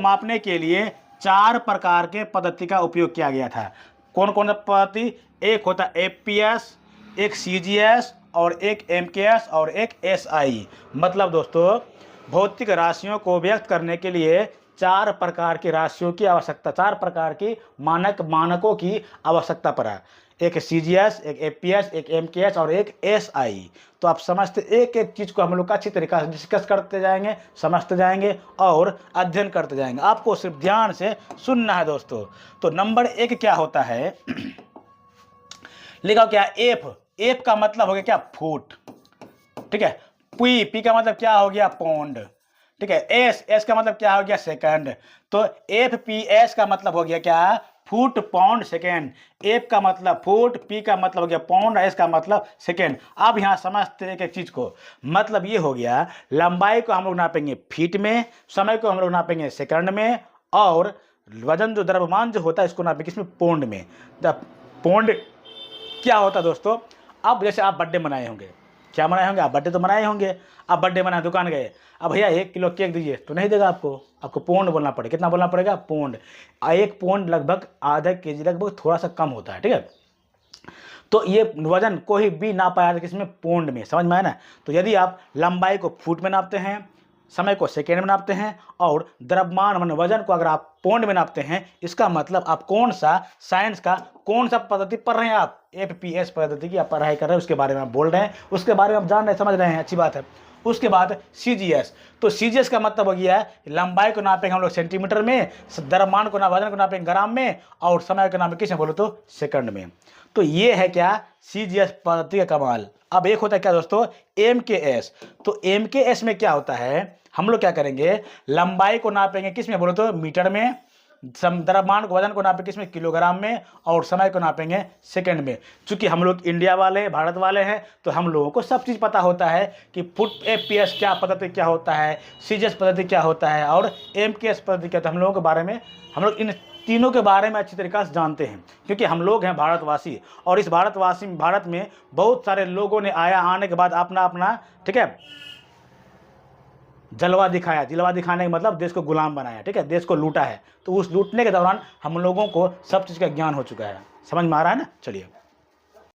मापने के लिए 4 प्रकार के पद्धति का उपयोग किया गया था। कौन कौन सा पद्धति? एक होता है एफपीएस, एक सीजीएस और एक एमकेएस और एक एसआई। मतलब दोस्तों भौतिक राशियों को व्यक्त करने के लिए 4 प्रकार की राशियों की आवश्यकता, 4 प्रकार की मानकों की आवश्यकता पड़ा। एक सीजीएस, एक एफपीएस, एक एमकेएस और एक एसआई। तो आप समझते एक एक चीज़ को हम लोग अच्छी तरीके से डिस्कस करते जाएंगे, समझते जाएंगे और अध्ययन करते जाएंगे। आपको सिर्फ ध्यान से सुनना है दोस्तों। तो नंबर 1 क्या होता है? लिखा क्या? एफ। एफ का मतलब हो गया क्या? फुट। ठीक है। पी, पी का मतलब क्या हो गया? पौंड। ठीक है। एस, एस का मतलब क्या हो गया? सेकंड। तो एफ पी एस का मतलब हो गया क्या? Foot, pound, second. एफ का मतलब फुट, पी का मतलब हो गया पाउंड, एस का मतलब सेकेंड। अब यहाँ समझते हैं एक चीज को। मतलब ये हो गया लंबाई को हम लोग नापेंगे फीट में, समय को हम लोग नापेंगे सेकंड में, और वजन जो द्रव्यमान जो होता है इसको नापेंगे किसमें? पौंड में। पौंड क्या होता है दोस्तों? अब जैसे आप बर्थडे मनाए होंगे, क्या मनाए होंगे? आप बर्थडे तो मनाए होंगे। आप बर्थडे मनाए, दुकान गए, अब भैया 1 किलो केक दीजिए, तो नहीं देगा आपको पौंड बोलना पड़ेगा। कितना बोलना पड़ेगा? पौंड। 1 पौंड लगभग आधा केजी, लगभग थोड़ा सा कम होता है। ठीक है। तो ये वजन कोई भी ना पाया किसमें? पौंड में। समझ में आया ना? तो यदि आप लंबाई को फुट में नापते हैं, समय को सेकेंड में नापते हैं और द्रव्यमान मान वजन को अगर आप पौंड में नापते हैं, इसका मतलब आप कौन सा साइंस का कौन सा पद्धति पढ़ रहे हैं? आप एफपीएस पद्धति की आप पढ़ाई कर रहे हैं, उसके बारे में आप बोल रहे हैं, उसके बारे में आप जान रहे हैं, समझ रहे हैं, अच्छी बात है। उसके बाद सीजीएस। तो सीजीएस का मतलब हो गया है लंबाई को नापेंगे हम लोग सेंटीमीटर में, द्रव्यमान को वजन को नापेंगे ग्राम में, और समय को नापेंगे किसमें? बोलो तो सेकंड में। तो ये है क्या? सीजीएस पद्धति का कमाल। अब एक होता है क्या दोस्तों? एमकेएस। तो एमकेएस में क्या होता है? हम लोग क्या करेंगे? लंबाई को नापेंगे किसमें? बोलो तो मीटर में, द्रव्यमान को वजन को नापेंगे किसमें? किलोग्राम में, और समय को नापेंगे सेकंड में। चूंकि हम लोग इंडिया वाले, भारत वाले हैं, तो हम लोगों को सब चीज़ पता होता है कि फुट एफपीएस क्या पद्धति क्या होता है, सीजीएस पद्धति क्या होता है और एमकेएस पद्धति क्या होता है। हम लोगों के बारे में, हम लोग इन तीनों के बारे में अच्छी तरीके से जानते हैं, क्योंकि हम लोग हैं भारतवासी, और इस भारत में बहुत सारे लोगों ने आने के बाद अपना अपना, ठीक है, जलवा दिखाया। जलवा दिखाने का मतलब देश को गुलाम बनाया। ठीक है। देश को लूटा है। तो उस लूटने के दौरान हम लोगों को सब चीज़ का ज्ञान हो चुका है। समझ में आ रहा है ना? चलिए।